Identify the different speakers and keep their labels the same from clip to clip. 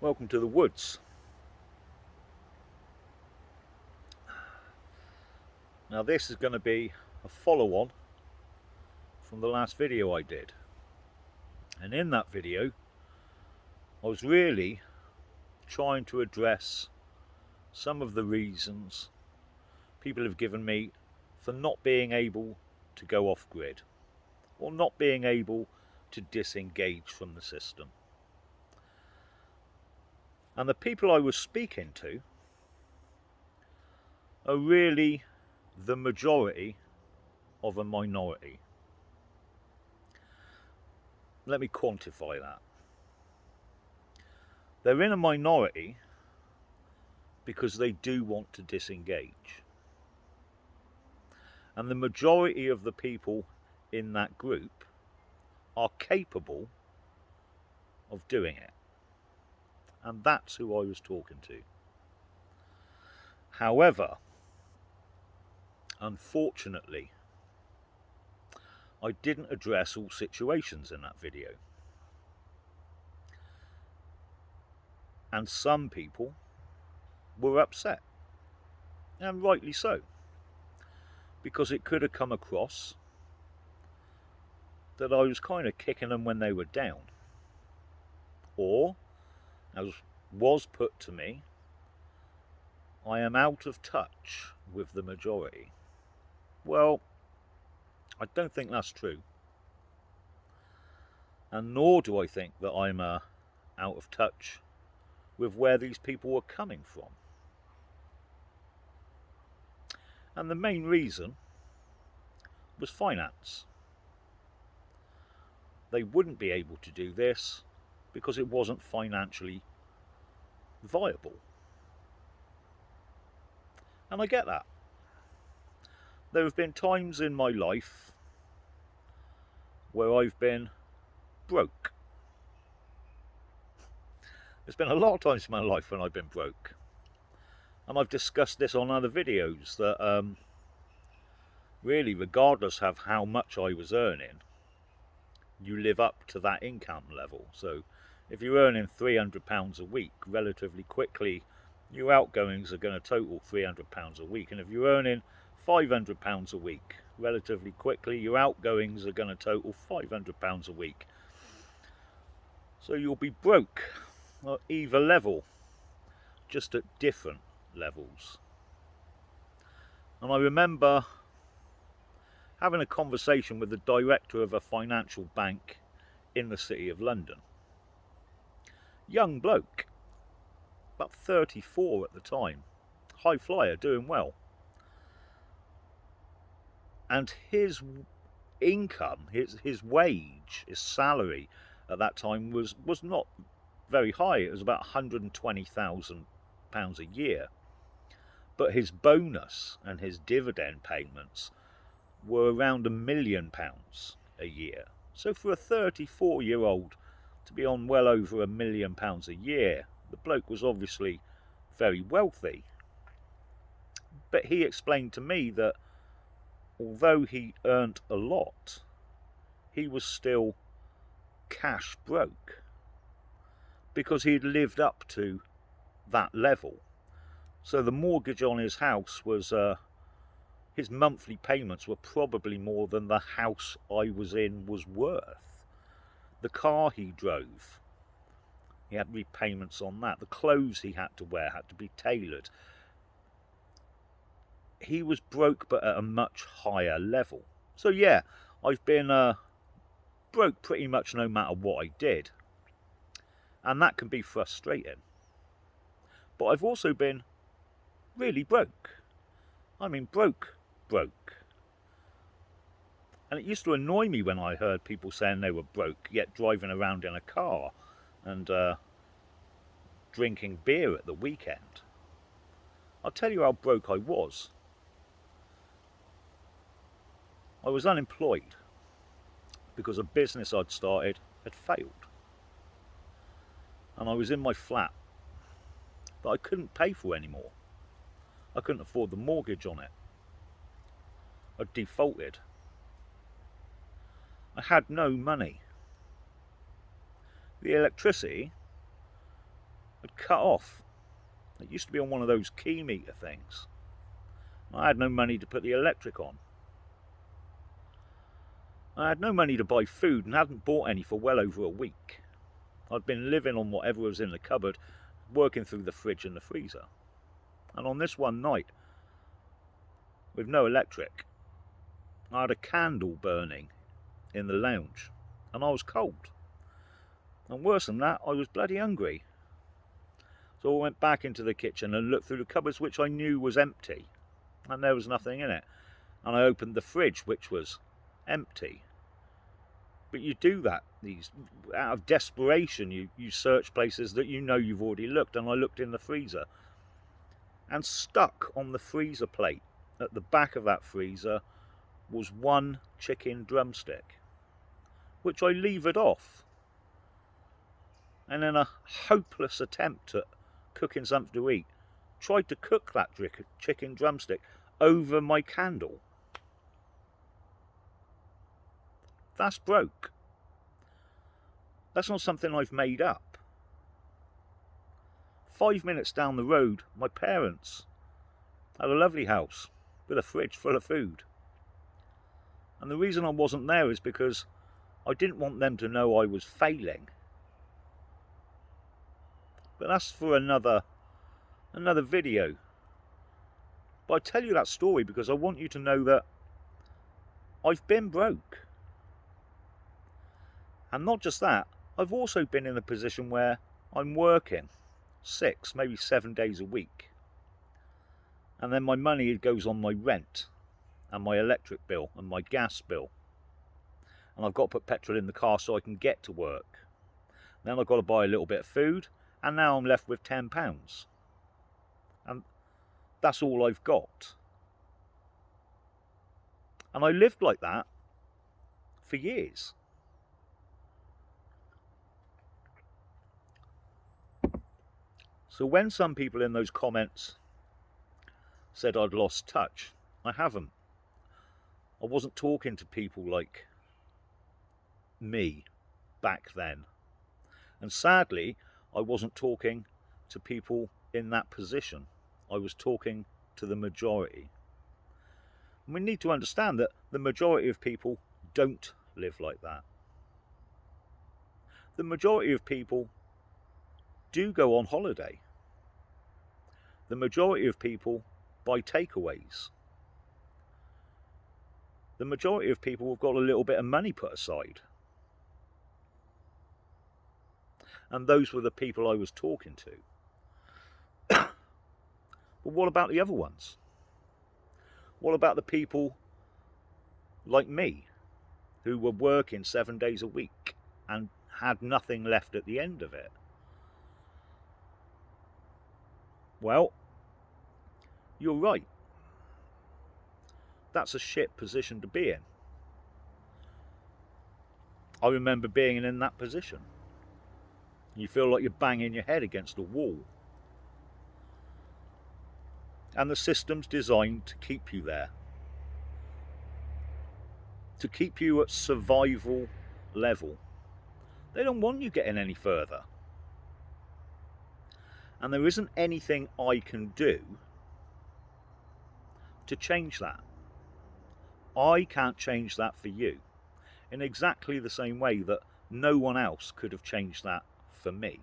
Speaker 1: Welcome to the woods. Now this is going to be a follow-on from the last video I did, and in that video I was really trying to address some of the reasons people have given me for not being able to go off grid or not being able to disengage from the system. And the people I was speaking to are really the majority of a minority. Let me quantify that. They're in a minority because they do want to disengage. And the majority of the people in that group are capable of doing it. And that's who I was talking to. However, unfortunately, I didn't address all situations in that video. And some people were upset, and rightly so, because it could have come across that I was kind of kicking them when they were down, or, as was put to me, I am out of touch with the majority. Well, I don't think that's true, and nor do I think that I'm out of touch with where these people were coming from. And the main reason was finance. They wouldn't be able to do this because it wasn't financially viable. And I get that. There have been times in my life where I've been broke. There's been a lot of times in my life when I've been broke. And I've discussed this on other videos that really, regardless of how much I was earning, you live up to that income level. So if you're earning £300 a week, relatively quickly your outgoings are going to total £300 a week. And if you're earning £500 a week, relatively quickly your outgoings are going to total £500 a week. So you'll be broke at either level, just at different levels. And I remember having a conversation with the director of a financial bank in the City of London. Young bloke, about 34 at the time, high flyer, doing well. And his income, his wage, his salary at that time was not very high. It was about £120,000 a year. But his bonus and his dividend payments were around £1 million a year. So for a 34-year-old to be on well over £1 million a year, the bloke was obviously very wealthy. But he explained to me that although he earned a lot, he was still cash broke because he'd lived up to that level. So the mortgage on his house was, his monthly payments were probably more than the house I was in was worth. The car he drove, he had repayments on that. The clothes he had to wear had to be tailored. He was broke, but at a much higher level. So yeah, I've been broke pretty much no matter what I did. And that can be frustrating. But I've also been really broke. I mean, broke. And it used to annoy me when I heard people saying they were broke, yet driving around in a car and drinking beer at the weekend. I'll tell you how broke I was. I was unemployed because a business I'd started had failed. And I was in my flat that I couldn't pay for anymore. I couldn't afford the mortgage on it. I'd defaulted. I had no money. The electricity had cut off. It used to be on one of those key meter things. I had no money to put the electric on. I had no money to buy food and hadn't bought any for well over a week. I'd been living on whatever was in the cupboard, working through the fridge and the freezer. And on this one night, with no electric, I had a candle burning in the lounge and I was cold. And worse than that, I was bloody hungry. So I went back into the kitchen and looked through the cupboards, which I knew was empty, and there was nothing in it. And I opened the fridge, which was empty. But you do that, out of desperation, you search places that you know you've already looked. And I looked in the freezer, and stuck on the freezer plate at the back of that freezer was one chicken drumstick, which I levered off. And in a hopeless attempt at cooking something to eat, tried to cook that chicken drumstick over my candle. That's broke. That's not something I've made up. 5 minutes down the road, my parents had a lovely house with a fridge full of food. And the reason I wasn't there is because I didn't want them to know I was failing. But that's for another video. But I tell you that story because I want you to know that I've been broke. And not just that, I've also been in a position where I'm working 6, maybe 7 days a week. And then my money goes on my rent and my electric bill and my gas bill. And I've got to put petrol in the car so I can get to work. Then I've got to buy a little bit of food. And now I'm left with £10. And that's all I've got. And I lived like that for years. So when some people in those comments said I'd lost touch, I haven't. I wasn't talking to people like me back then. And sadly, I wasn't talking to people in that position. I was talking to the majority. And we need to understand that the majority of people don't live like that. The majority of people do go on holiday. The majority of people buy takeaways. The majority of people have got a little bit of money put aside. And those were the people I was talking to. But what about the other ones? What about the people like me who were working 7 days a week and had nothing left at the end of it? Well, you're right. That's a shit position to be in. I remember being in that position. You feel like you're banging your head against a wall. And the system's designed to keep you there. To keep you at survival level. They don't want you getting any further. And there isn't anything I can do to change that. I can't change that for you. In exactly the same way that no one else could have changed that for me.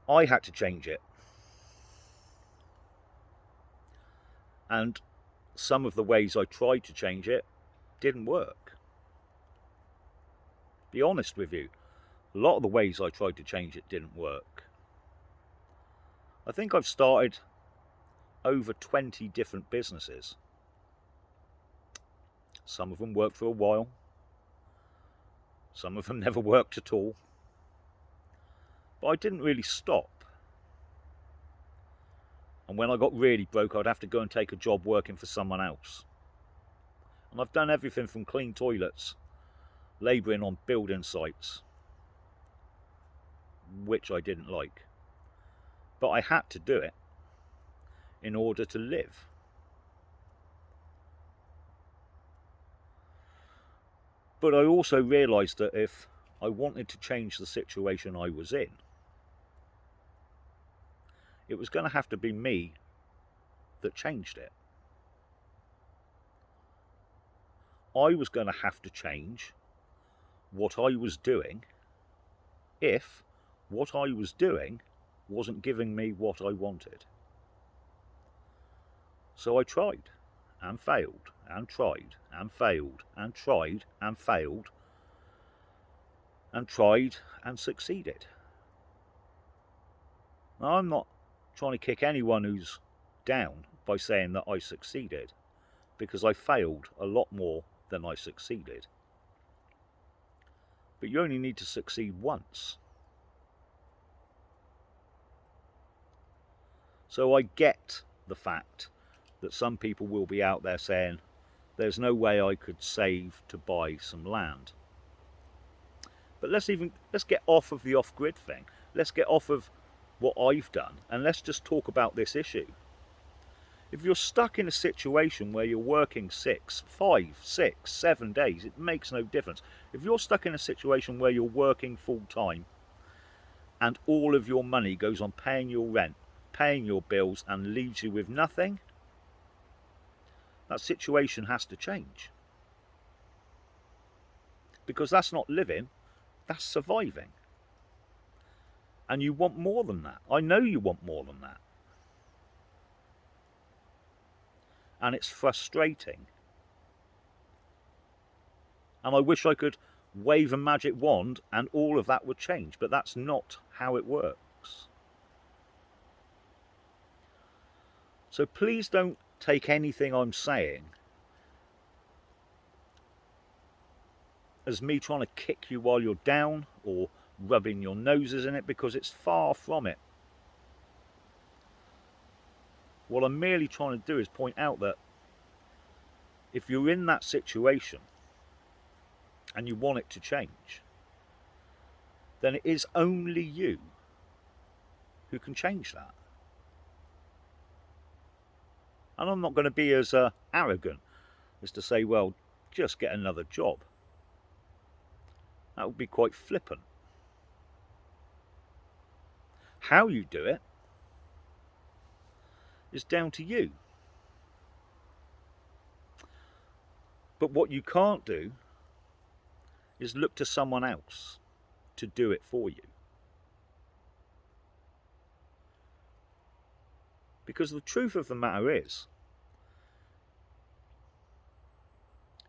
Speaker 1: I had to change it. And some of the ways I tried to change it didn't work. Be honest with you, a lot of the ways I tried to change it didn't work. I think I've started over 20 different businesses. Some of them worked for a while. Some of them never worked at all. But I didn't really stop. And when I got really broke, I'd have to go and take a job working for someone else. And I've done everything from clean toilets, labouring on building sites, which I didn't like. But I had to do it in order to live. But I also realised that if I wanted to change the situation I was in, it was going to have to be me that changed it. I was going to have to change what I was doing if what I was doing wasn't giving me what I wanted. So I tried and failed and tried and failed and tried and failed and tried and succeeded. Now, I'm not trying to kick anyone who's down by saying that I succeeded, because I failed a lot more than I succeeded. But you only need to succeed once. So I get the fact that some people will be out there saying, there's no way I could save to buy some land. But let's get off of the off-grid thing. Let's get off of what I've done, and let's just talk about this issue. If you're stuck in a situation where you're working 6, 5, 6, 7 days, it makes no difference. If you're stuck in a situation where you're working full time and all of your money goes on paying your rent, paying your bills, and leaves you with nothing, that situation has to change. Because that's not living, that's surviving. And you want more than that. I know you want more than that. And it's frustrating. And I wish I could wave a magic wand and all of that would change, but that's not how it works. So please don't take anything I'm saying as me trying to kick you while you're down or rubbing your noses in it, because it's far from it. What I'm merely trying to do is point out that if you're in that situation and you want it to change, then it is only you who can change that. And I'm not going to be as arrogant as to say, well, just get another job. That would be quite flippant. How you do it is down to you. But what you can't do is look to someone else to do it for you. Because the truth of the matter is,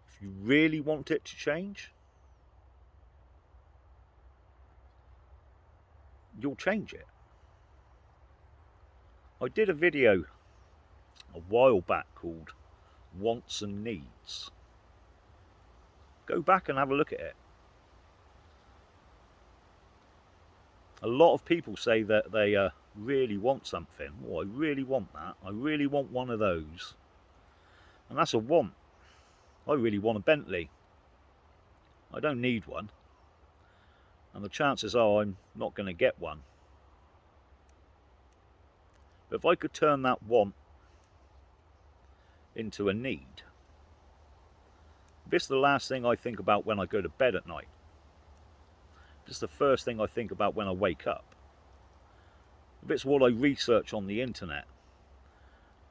Speaker 1: if you really want it to change, you'll change it. I did a video a while back called Wants and Needs. Go back and have a look at it. A lot of people say that they really want something. Oh, I really want that. I really want one of those. And that's a want. I really want a Bentley. I don't need one. And the chances are I'm not going to get one. But if I could turn that want into a need, if it's the last thing I think about when I go to bed at night, if it's the first thing I think about when I wake up, if it's what I research on the internet,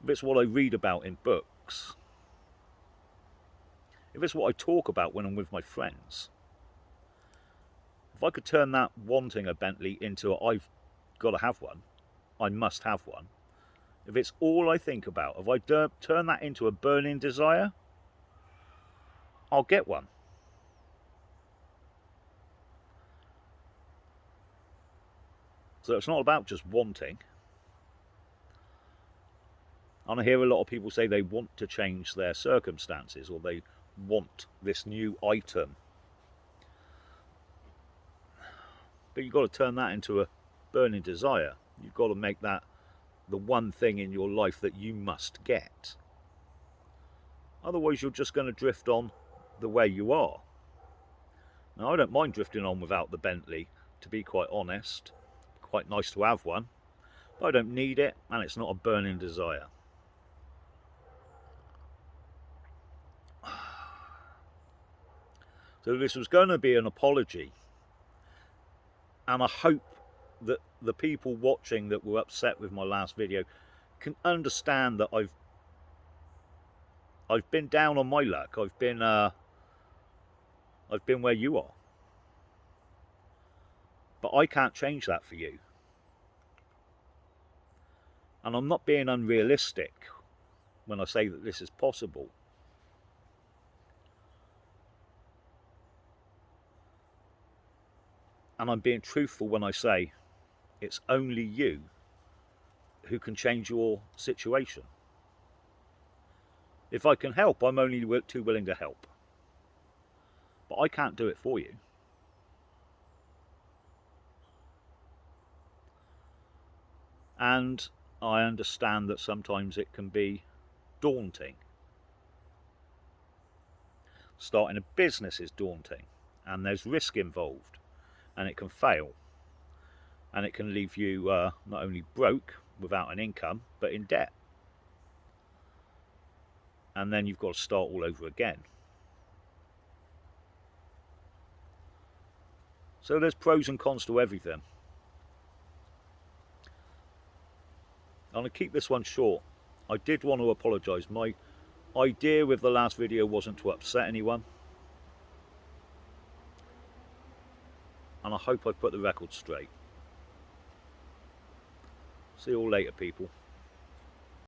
Speaker 1: if it's what I read about in books, if it's what I talk about when I'm with my friends, if I could turn that wanting a Bentley into a I've got to have one, I must have one, if it's all I think about, if I turn that into a burning desire, I'll get one. So it's not about just wanting. And I hear a lot of people say they want to change their circumstances, or they want this new item. But you've got to turn that into a burning desire. You've got to make that the one thing in your life that you must get. Otherwise you're just going to drift on the way you are. Now, I don't mind drifting on without the Bentley, to be quite honest. Quite nice to have one, but I don't need it, and it's not a burning desire. So this was going to be an apology And I hope that the people watching that were upset with my last video can understand that I've been down on my luck. I've been where you are, but I can't change that for you. And I'm not being unrealistic when I say that this is possible. And I'm being truthful when I say it's only you who can change your situation. If I can help, I'm only too willing to help. But I can't do it for you. And I understand that sometimes it can be daunting. Starting a business is daunting, and there's risk involved, and it can fail. And it can leave you not only broke without an income, but in debt. And then you've got to start all over again. So there's pros and cons to everything. I'm going to keep this one short. I did want to apologise. My idea with the last video wasn't to upset anyone. And I hope I've put the record straight. See you all later, people.